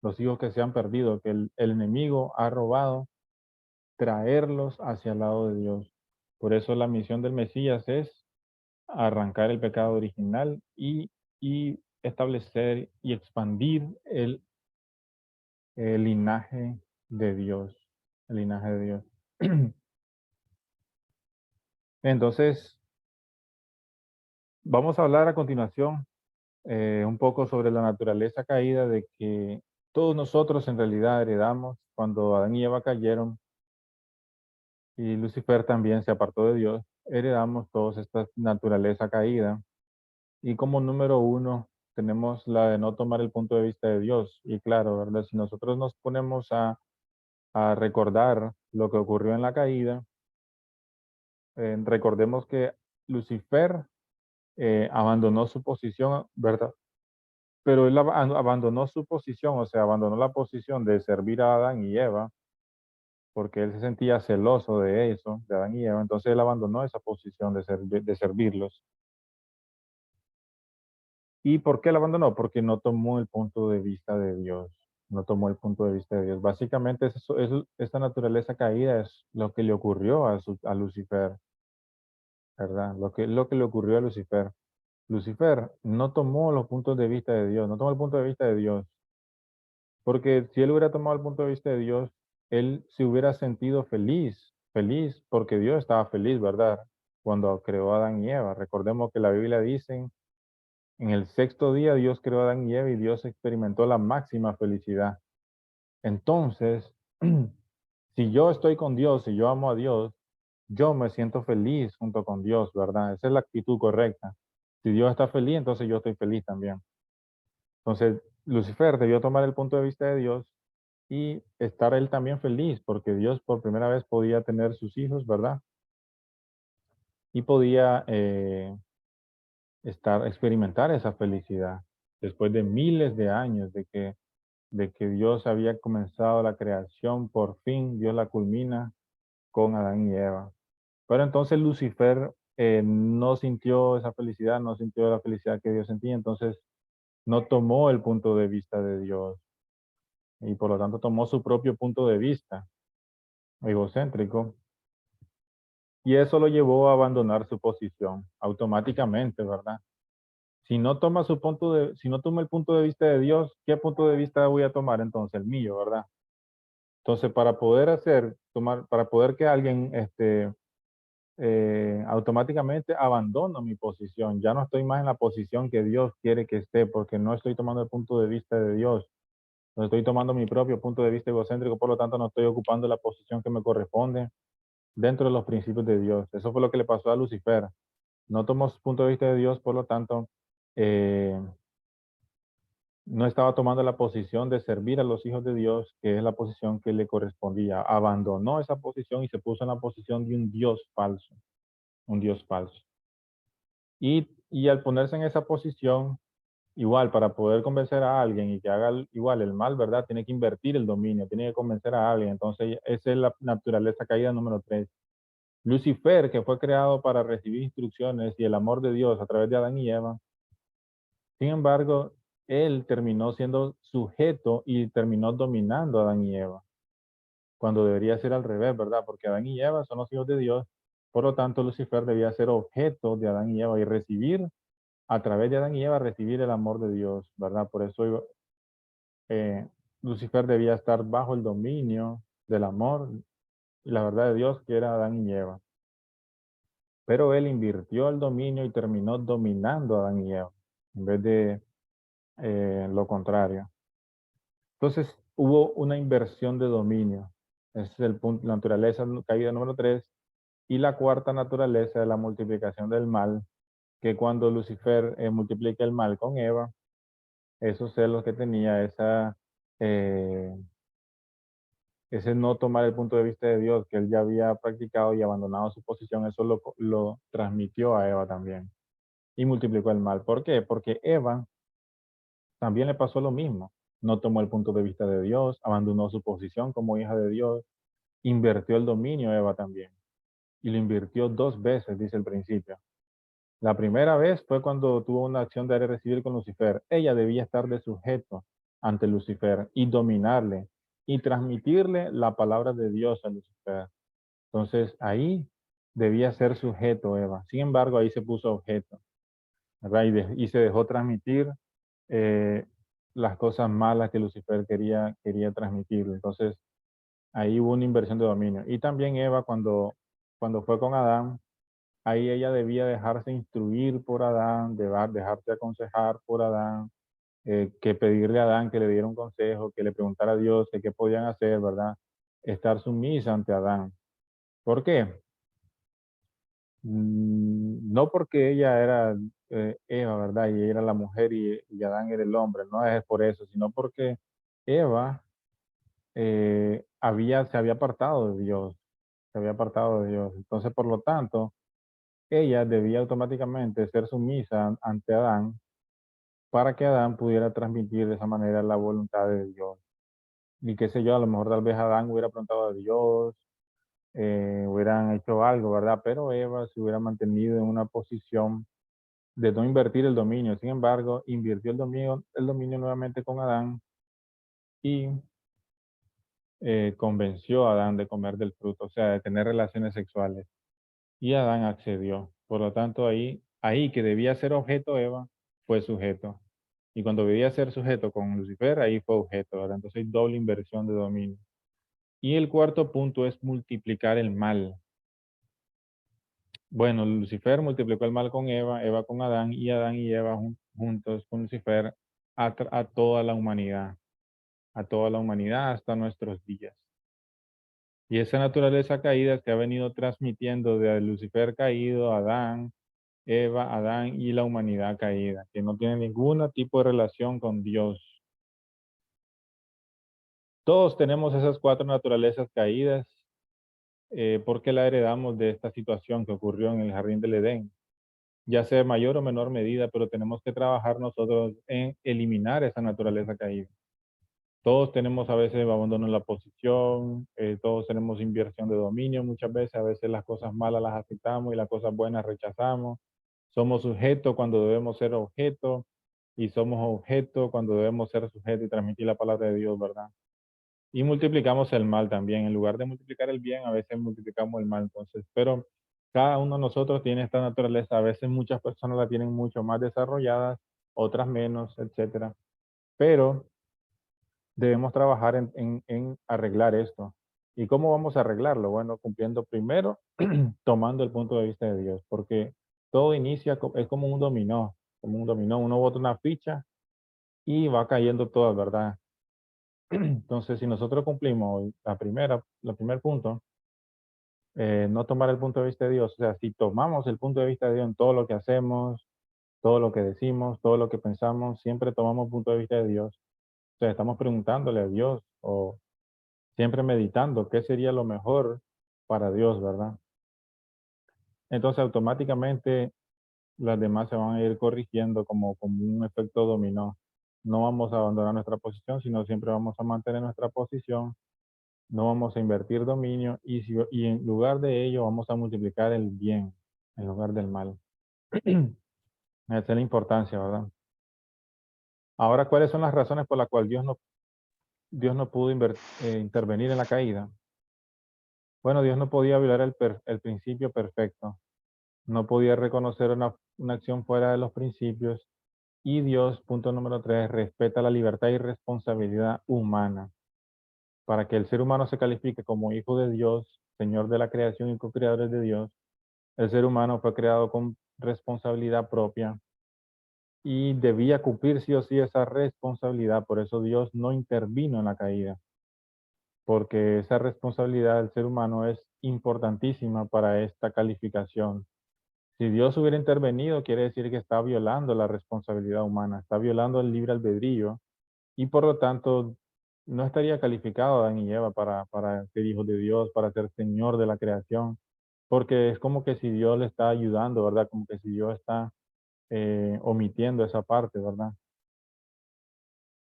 [SPEAKER 1] Los hijos que se han perdido, que el enemigo ha robado, traerlos hacia el lado de Dios. Por eso la misión del Mesías es arrancar el pecado original y establecer y expandir el linaje de Dios. El linaje de Dios. Entonces, vamos a hablar a continuación un poco sobre la naturaleza caída de que todos nosotros en realidad heredamos cuando Adán y Eva cayeron y Lucifer también se apartó de Dios, heredamos todos esta naturaleza caída. Y como número uno, tenemos la de no tomar el punto de vista de Dios. Y claro, ¿verdad? Si nosotros nos ponemos a recordar lo que ocurrió en la caída, recordemos que Lucifer abandonó su posición, ¿verdad? Pero él abandonó su posición, o sea, abandonó la posición de servir a Adán y Eva, porque él se sentía celoso de eso, de Adán y Eva, entonces él abandonó esa posición de servirlos. ¿Y por qué la abandonó? Porque no tomó el punto de vista de Dios. No tomó el punto de vista de Dios. Básicamente, esta naturaleza caída es lo que le ocurrió a Lucifer, ¿verdad? Lo que le ocurrió a Lucifer. Lucifer no tomó los puntos de vista de Dios, no tomó el punto de vista de Dios. Porque si él hubiera tomado el punto de vista de Dios, él se hubiera sentido feliz, feliz, porque Dios estaba feliz, ¿verdad? Cuando creó a Adán y Eva. Recordemos que la Biblia dice en el sexto día Dios creó a Adán y Eva y Dios experimentó la máxima felicidad. Entonces, si yo estoy con Dios, si yo amo a Dios, yo me siento feliz junto con Dios, ¿verdad? Esa es la actitud correcta. Si Dios está feliz, entonces yo estoy feliz también. Entonces, Lucifer debió tomar el punto de vista de Dios y estar él también feliz, porque Dios por primera vez podía tener sus hijos, ¿verdad? Y podía experimentar esa felicidad después de miles de años de que Dios había comenzado la creación, por fin Dios la culmina con Adán y Eva. Pero entonces Lucifer no sintió esa felicidad, no sintió la felicidad que Dios sentía, entonces no tomó el punto de vista de Dios y por lo tanto tomó su propio punto de vista. egocéntrico, y eso lo llevó a abandonar su posición automáticamente, ¿verdad? Si no toma el punto de vista de Dios, ¿qué punto de vista voy a tomar entonces? El mío, ¿verdad? Entonces, para poder que alguien automáticamente abandono mi posición, ya no estoy más en la posición que Dios quiere que esté, porque no estoy tomando el punto de vista de Dios, no estoy tomando mi propio punto de vista egocéntrico, por lo tanto no estoy ocupando la posición que me corresponde dentro de los principios de Dios. Eso fue lo que le pasó a Lucifer. No tomó su punto de vista de Dios, por lo tanto, eh, no estaba tomando la posición de servir a los hijos de Dios, que es la posición que le correspondía. Abandonó esa posición y se puso en la posición de un Dios falso, un Dios falso. Y al ponerse en esa posición, igual, para poder convencer a alguien y que haga igual el mal, ¿verdad? Tiene que invertir el dominio, tiene que convencer a alguien. Entonces, esa es la naturaleza caída número 3. Lucifer, que fue creado para recibir instrucciones y el amor de Dios a través de Adán y Eva, sin embargo, él terminó siendo sujeto y terminó dominando a Adán y Eva, cuando debería ser al revés, ¿verdad? Porque Adán y Eva son los hijos de Dios, por lo tanto, Lucifer debía ser objeto de Adán y Eva y recibir, a través de Adán y Eva, recibir el amor de Dios, ¿verdad? Por eso eh, Lucifer debía estar bajo el dominio del amor y la verdad de Dios, que era Adán y Eva. Pero él invirtió el dominio y terminó dominando a Adán y Eva, en vez de lo contrario. Entonces hubo una inversión de dominio. Ese es el punto, la naturaleza caída número 3. Y la cuarta naturaleza es la multiplicación del mal, que cuando Lucifer multiplica el mal con Eva, esos celos que tenía, eh, ese no tomar el punto de vista de Dios que él ya había practicado y abandonado su posición, eso lo transmitió a Eva también y multiplicó el mal. ¿Por qué? Porque Eva también le pasó lo mismo. No tomó el punto de vista de Dios, abandonó su posición como hija de Dios, invirtió el dominio Eva también. Y lo invirtió 2 veces, dice el principio. La primera vez fue cuando tuvo una acción de dar y recibir con Lucifer. Ella debía estar de sujeto ante Lucifer y dominarle y transmitirle la palabra de Dios a Lucifer. Entonces ahí debía ser sujeto Eva. Sin embargo, ahí se puso objeto, ¿verdad? Y se dejó transmitir eh, las cosas malas que Lucifer quería transmitir. Entonces ahí hubo una inversión de dominio. Y también Eva, cuando fue con Adán, ahí ella debía dejarse instruir por Adán, dejarse aconsejar por Adán, que pedirle a Adán que le diera un consejo, que le preguntara a Dios de qué podían hacer, ¿verdad? Estar sumisa ante Adán. ¿Por qué? No porque ella era Eva, ¿verdad? Y ella era la mujer y Adán era el hombre, no es por eso, sino porque Eva se había apartado de Dios, se había apartado de Dios. Entonces, por lo tanto, ella debía automáticamente ser sumisa ante Adán para que Adán pudiera transmitir de esa manera la voluntad de Dios. Y qué sé yo, a lo mejor tal vez Adán hubiera preguntado a Dios, hubieran hecho algo, ¿verdad? Pero Eva se hubiera mantenido en una posición de no invertir el dominio. Sin embargo, invirtió el dominio nuevamente con Adán y convenció a Adán de comer del fruto, o sea, de tener relaciones sexuales. Y Adán accedió. Por lo tanto, ahí que debía ser objeto Eva, fue sujeto. Y cuando debía ser sujeto con Lucifer, ahí fue objeto, ¿verdad? Entonces hay doble inversión de dominio. Y el cuarto punto es multiplicar el mal. Bueno, Lucifer multiplicó el mal con Eva, Eva con Adán y Eva juntos con Lucifer a toda la humanidad, a toda la humanidad hasta nuestros días. Y esa naturaleza caída se ha venido transmitiendo de Lucifer caído, Adán, Eva, Adán y la humanidad caída, que no tiene ningún tipo de relación con Dios. Todos tenemos esas 4 naturalezas caídas porque la heredamos de esta situación que ocurrió en el jardín del Edén, ya sea en mayor o menor medida, pero tenemos que trabajar nosotros en eliminar esa naturaleza caída. Todos tenemos a veces abandono en la posición, todos tenemos inversión de dominio muchas veces, a veces las cosas malas las aceptamos y las cosas buenas rechazamos. Somos sujetos cuando debemos ser objeto y somos objeto cuando debemos ser sujeto y transmitir la palabra de Dios, ¿verdad? y multiplicamos el mal también. En lugar de multiplicar el bien, a veces multiplicamos el mal. Entonces, pero cada uno de nosotros tiene esta naturaleza. A veces muchas personas la tienen mucho más desarrolladas, otras menos, etcétera. Pero debemos trabajar en arreglar esto. ¿Y cómo vamos a arreglarlo? Bueno, cumpliendo primero, tomando el punto de vista de Dios, porque todo inicia, es como un dominó, como un dominó. Uno bota una ficha y va cayendo todo, ¿verdad? Entonces, si nosotros cumplimos el primer punto, no tomar el punto de vista de Dios, o sea, si tomamos el punto de vista de Dios en todo lo que hacemos, todo lo que decimos, todo lo que pensamos, siempre tomamos punto de vista de Dios. O sea, estamos preguntándole a Dios o siempre meditando qué sería lo mejor para Dios, ¿verdad? Entonces, automáticamente las demás se van a ir corrigiendo como un efecto dominó. No vamos a abandonar nuestra posición, sino siempre vamos a mantener nuestra posición. No vamos a invertir dominio y en lugar de ello vamos a multiplicar el bien en lugar del mal. Esa es la importancia, ¿verdad? Ahora, ¿cuáles son las razones por las cuales Dios no pudo intervenir en la caída? Bueno, Dios no podía violar el principio perfecto. No podía reconocer una acción fuera de los principios. Y Dios, punto número 3, respeta la libertad y responsabilidad humana. Para que el ser humano se califique como hijo de Dios, Señor de la creación y co-creadores de Dios, el ser humano fue creado con responsabilidad propia y debía cumplir sí o sí esa responsabilidad. Por eso Dios no intervino en la caída, porque esa responsabilidad del ser humano es importantísima para esta calificación. Si Dios hubiera intervenido, quiere decir que está violando la responsabilidad humana, está violando el libre albedrío y por lo tanto no estaría calificado Adán y Eva para ser hijos de Dios, para ser Señor de la creación, porque es como que si Dios le está ayudando, ¿verdad? Como que si Dios está omitiendo esa parte, ¿verdad?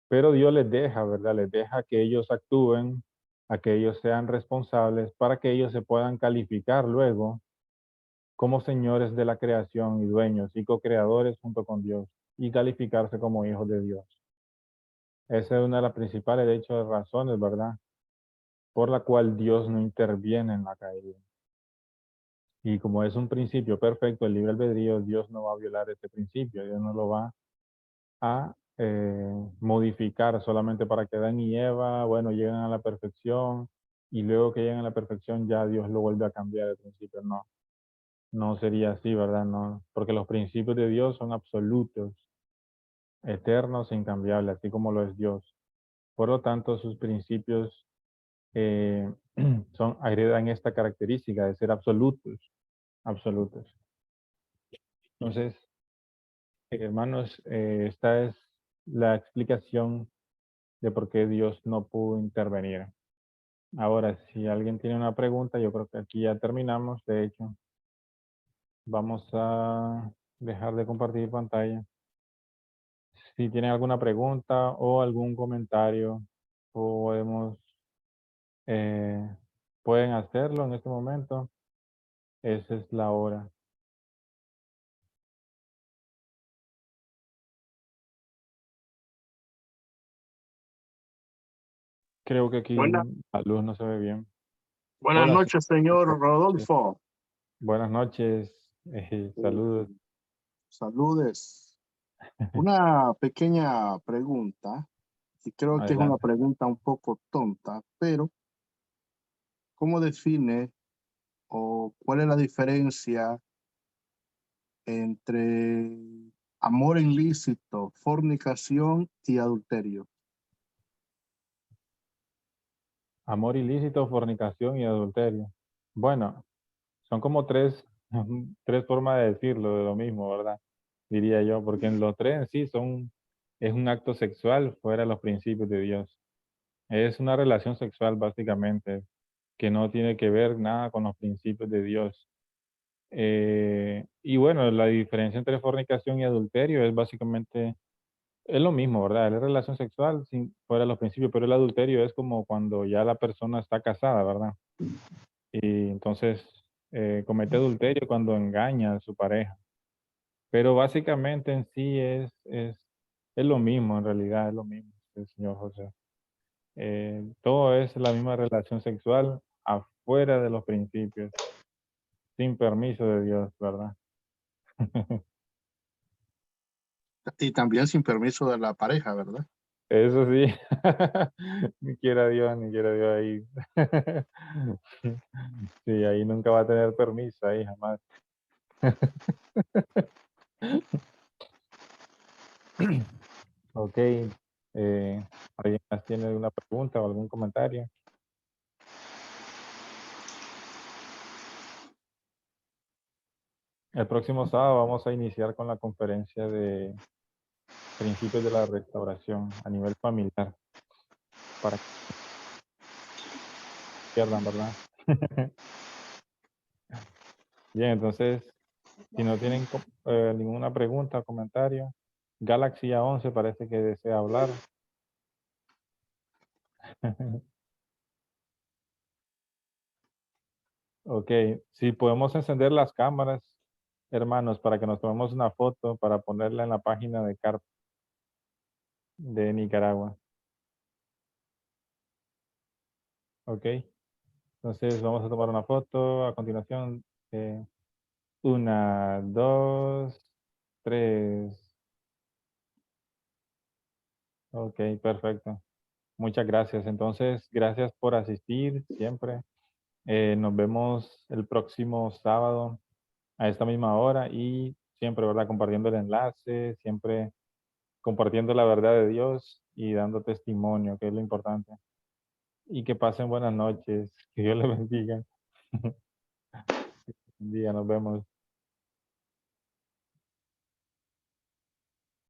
[SPEAKER 1] Pero Dios les deja, ¿verdad? Les deja que ellos actúen, a que ellos sean responsables para que ellos se puedan calificar luego como señores de la creación y dueños y co-creadores junto con Dios y calificarse como hijos de Dios. Esa es una de las principales, de hecho, razones, ¿verdad? Por la cual Dios no interviene en la caída. Y como es un principio perfecto, el libre albedrío, Dios no va a violar ese principio, Dios no lo va a modificar solamente para que Adán y Eva, bueno, lleguen a la perfección y luego que lleguen a la perfección ya Dios lo vuelve a cambiar de principio. No, no sería así, ¿verdad? No, porque los principios de Dios son absolutos, eternos e incambiables, así como lo es Dios. Por lo tanto, sus principios eh, heredan esta característica de ser absolutos, absolutos. Entonces, hermanos, esta es la explicación de por qué Dios no pudo intervenir. Ahora, si alguien tiene una pregunta, yo creo que aquí ya terminamos. De hecho, vamos a dejar de compartir pantalla. Si tienen alguna pregunta o algún comentario, podemos, eh, pueden hacerlo en este momento. Esa es la hora. Creo que aquí
[SPEAKER 2] Buenas,
[SPEAKER 1] la luz no se ve bien.
[SPEAKER 2] buenas
[SPEAKER 1] Hola, sí.
[SPEAKER 2] noches, señor Rodolfo.
[SPEAKER 1] Buenas noches. Saludos.
[SPEAKER 2] Saludes. Una pequeña pregunta, y creo que es una
[SPEAKER 1] Adelante.
[SPEAKER 2] pregunta un poco tonta, pero ¿cómo define o cuál es la diferencia entre amor ilícito, fornicación y adulterio?
[SPEAKER 1] Amor ilícito, fornicación y adulterio. Bueno, son como tres, tres formas de decirlo de lo mismo, ¿verdad? Diría yo, porque en los tres en sí es un acto sexual fuera de los principios de Dios. Es una relación sexual básicamente, que no tiene que ver nada con los principios de Dios. Y bueno, la diferencia entre fornicación y adulterio es básicamente, es lo mismo, ¿verdad? Es relación sexual sin, fuera de los principios, pero el adulterio es como cuando ya la persona está casada, ¿verdad? Y entonces comete adulterio cuando engaña a su pareja. Pero básicamente en sí es lo mismo, en realidad es lo mismo, el señor José. Todo es la misma relación sexual afuera de los principios, sin permiso de Dios, ¿verdad?
[SPEAKER 2] Y también sin permiso de la pareja, ¿verdad?
[SPEAKER 1] Eso sí, ni quiera Dios ahí. Sí, ahí nunca va a tener permiso, ahí jamás. Ok, ¿alguien más tiene alguna pregunta o algún comentario? El próximo sábado vamos a iniciar con la conferencia de principios de la restauración a nivel familiar, para que no pierdan, ¿verdad? Bien, entonces, si no tienen ninguna pregunta o comentario, Galaxy A11 parece que desea hablar. Ok, si podemos encender las cámaras, hermanos, para que nos tomemos una foto para ponerla en la página de CARP de Nicaragua. Ok, entonces vamos a tomar una foto a continuación. Una, dos, tres. Ok, perfecto. Muchas gracias. Entonces, gracias por asistir siempre. Nos vemos el próximo sábado a esta misma hora y siempre, ¿verdad? Compartiendo el enlace, siempre compartiendo la verdad de Dios y dando testimonio, que es lo importante. Y que pasen buenas noches. Que Dios les bendiga. Buen día, nos vemos.